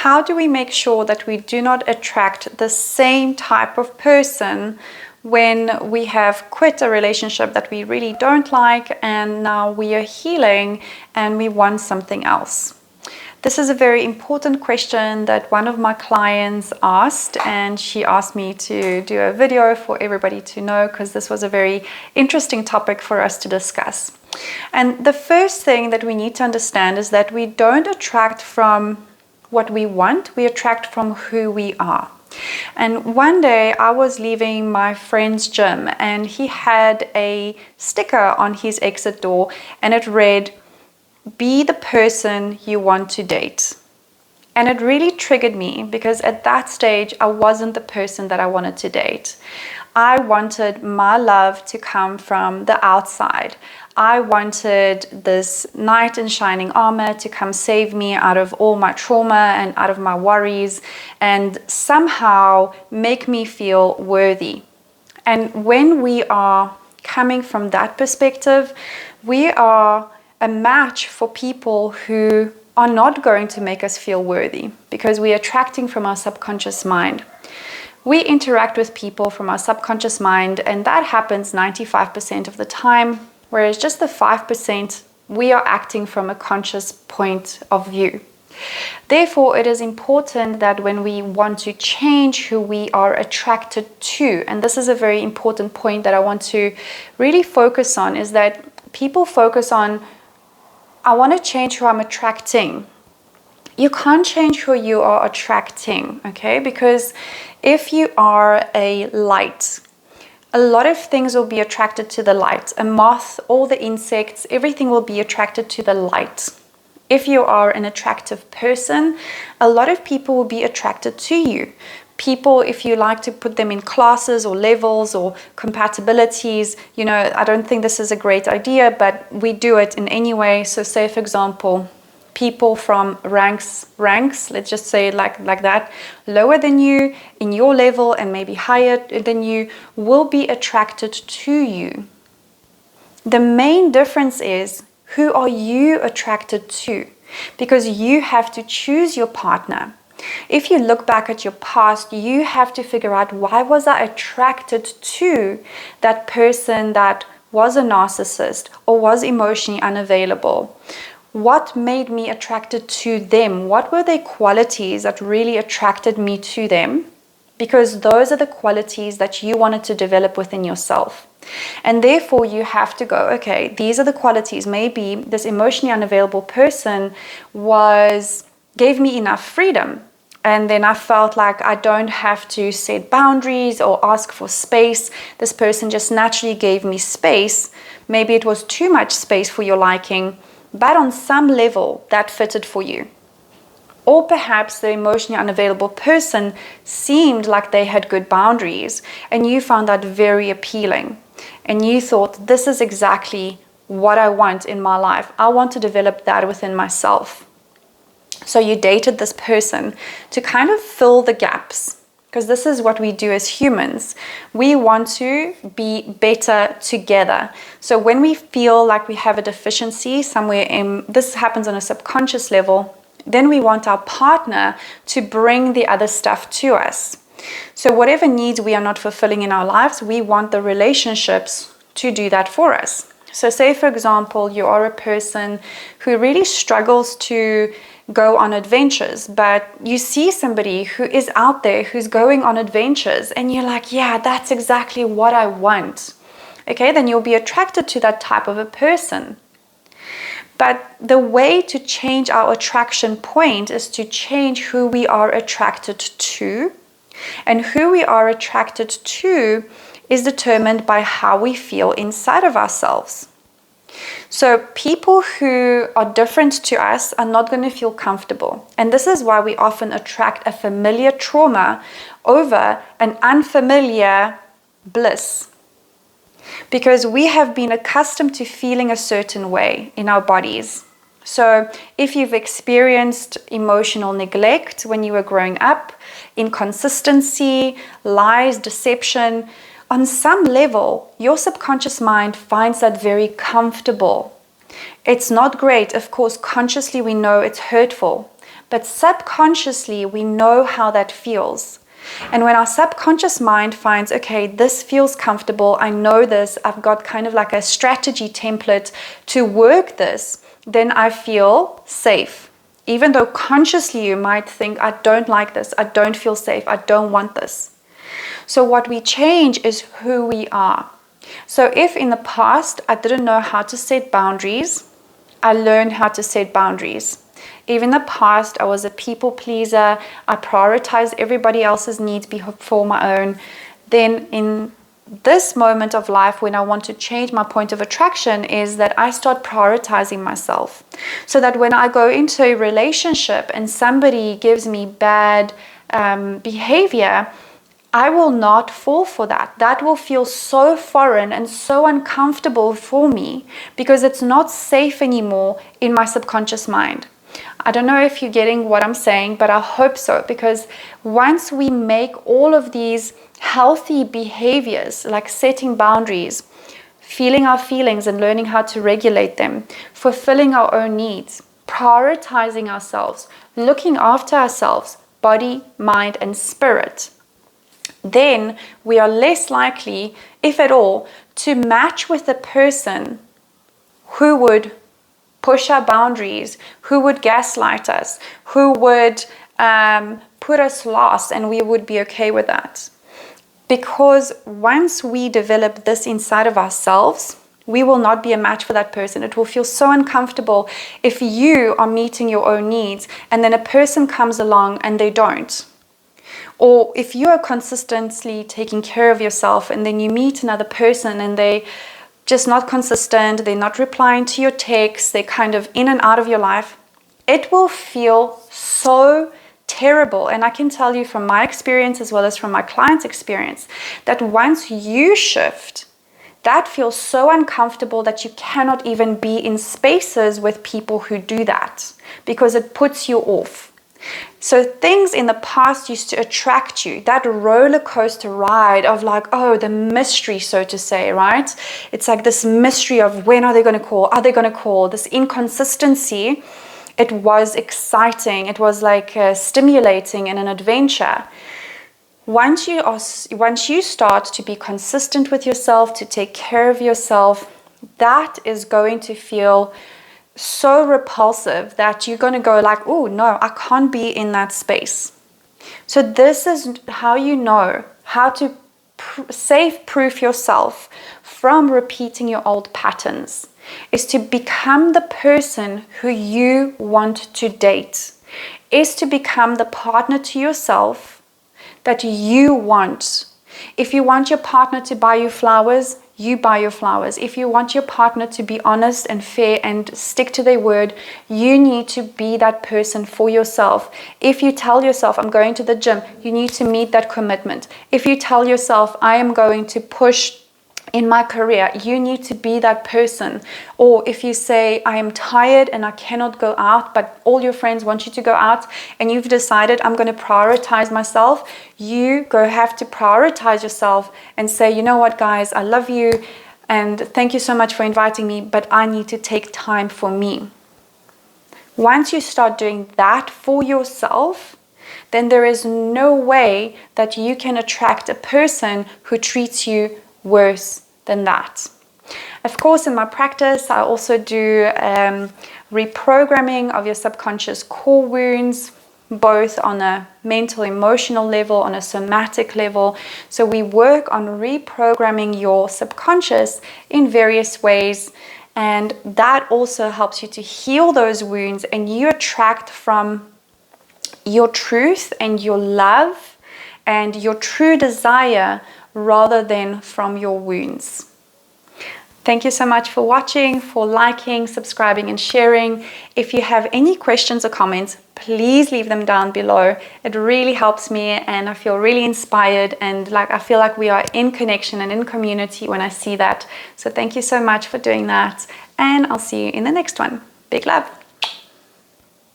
how do we make sure that we do not attract the same type of person when we have quit a relationship that we really don't like and now we are healing and we want something else? This is a very important question that one of my clients asked, and she asked me to do a video for everybody to know, because this was a very interesting topic for us to discuss. And the first thing that we need to understand is that we don't attract from what we want, we attract from who we are. And one day I was leaving my friend's gym and he had a sticker on his exit door and it read, "Be the person you want to date." And it really triggered me because at that stage I wasn't the person that I wanted to date. I wanted my love to come from the outside. I wanted this knight in shining armor to come save me out of all my trauma and out of my worries and somehow make me feel worthy. And when we are coming from that perspective, we are a match for people who are not going to make us feel worthy because we are attracting from our subconscious mind. We interact with people from our subconscious mind, and that happens 95% of the time, whereas just the 5% we are acting from a conscious point of view. Therefore, it is important that when we want to change who we are attracted to, and this is a very important point that I want to really focus on, is that people focus on, I want to change who I'm attracting. You can't change who you are attracting, okay? Because if you are a light, a lot of things will be attracted to the light. A moth, all the insects, everything will be attracted to the light. If you are an attractive person, a lot of people will be attracted to you. People, if you like to put them in classes or levels or compatibilities, you know, I don't think this is a great idea, but we do it in any way. So say, for example, people from ranks, let's just say it like that, lower than you, in your level and maybe higher than you, will be attracted to you. The main difference is, who are you attracted to? Because you have to choose your partner. If you look back at your past, you have to figure out, why was I attracted to that person that was a narcissist or was emotionally unavailable? What made me attracted to them? What were their qualities that really attracted me to them? Because those are the qualities that you wanted to develop within yourself. And therefore you have to go, okay, these are the qualities. Maybe this emotionally unavailable person gave me enough freedom. And then I felt like I don't have to set boundaries or ask for space. This person just naturally gave me space. Maybe it was too much space for your liking, but on some level that fitted for you. Or perhaps the emotionally unavailable person seemed like they had good boundaries and you found that very appealing. And you thought, this is exactly what I want in my life. I want to develop that within myself. So you dated this person to kind of fill the gaps, because this is what we do as humans. We want to be better together. So when we feel like we have a deficiency somewhere, this happens on a subconscious level, then we want our partner to bring the other stuff to us. So whatever needs we are not fulfilling in our lives, we want the relationships to do that for us. So say, for example, you are a person who really struggles to go on adventures, but you see somebody who is out there who's going on adventures and you're like, yeah, that's exactly what I want. Okay, then you'll be attracted to that type of a person. But the way to change our attraction point is to change who we are attracted to. And who we are attracted to is determined by how we feel inside of ourselves. So people who are different to us are not going to feel comfortable. And this is why we often attract a familiar trauma over an unfamiliar bliss. Because we have been accustomed to feeling a certain way in our bodies. So if you've experienced emotional neglect when you were growing up, inconsistency, lies, deception, on some level, your subconscious mind finds that very comfortable. It's not great. Of course, consciously we know it's hurtful. but subconsciously we know how that feels. And when our subconscious mind finds, okay, this feels comfortable, I know this, I've got kind of like a strategy template to work this, then I feel safe. Even though consciously you might think, I don't like this, I don't feel safe, I don't want this. So what we change is who we are. So if in the past I didn't know how to set boundaries, I learned how to set boundaries. If in the past I was a people pleaser, I prioritized everybody else's needs before my own, then in this moment of life when I want to change my point of attraction is that I start prioritizing myself. So that when I go into a relationship and somebody gives me bad behavior, I will not fall for that. That will feel so foreign and so uncomfortable for me because it's not safe anymore in my subconscious mind. I don't know if you're getting what I'm saying, but I hope so, because once we make all of these healthy behaviors, like setting boundaries, feeling our feelings and learning how to regulate them, fulfilling our own needs, prioritizing ourselves, looking after ourselves, body, mind, and spirit, then we are less likely, if at all, to match with a person who would push our boundaries, who would gaslight us, who would put us last, and we would be okay with that. Because once we develop this inside of ourselves, we will not be a match for that person. It will feel so uncomfortable if you are meeting your own needs and then a person comes along and they don't. Or if you are consistently taking care of yourself and then you meet another person and they just not consistent, they're not replying to your texts, they're kind of in and out of your life, it will feel so terrible. And I can tell you from my experience as well as from my clients' experience that once you shift, that feels so uncomfortable that you cannot even be in spaces with people who do that because it puts you off. So things in the past used to attract you, that roller coaster ride of like, oh, the mystery, so to say, right? It's like this mystery of when are they going to call? Are they going to call? This inconsistency, it was exciting. It was like stimulating and an adventure. Once you start to be consistent with yourself, to take care of yourself, that is going to feel so repulsive that you're going to go like, oh no, I can't be in that space. So this is how you know how to safe-proof yourself from repeating your old patterns, is to become the person who you want to date, is to become the partner to yourself that you want. If you want your partner to buy you flowers, you buy your flowers. If you want your partner to be honest and fair and stick to their word, you need to be that person for yourself. If you tell yourself, I'm going to the gym, you need to meet that commitment. If you tell yourself, I am going to push in my career, you need to be that person. Or if you say, I am tired and I cannot go out, but all your friends want you to go out and you've decided I'm going to prioritize myself, you have to prioritize yourself and say, you know what, guys, I love you and thank you so much for inviting me, but I need to take time for me. Once you start doing that for yourself, then there is no way that you can attract a person who treats you worse than that. Of course, in my practice, I also do reprogramming of your subconscious core wounds, both on a mental, emotional level, on a somatic level. So we work on reprogramming your subconscious in various ways, and that also helps you to heal those wounds, and you attract from your truth and your love and your true desire rather than from your wounds. Thank you so much for watching, for liking, subscribing, and sharing. If you have any questions or comments, please leave them down below. It really helps me and I feel really inspired, and I feel like we are in connection and in community when I see that. So thank you so much for doing that, and I'll see you in the next one. Big love.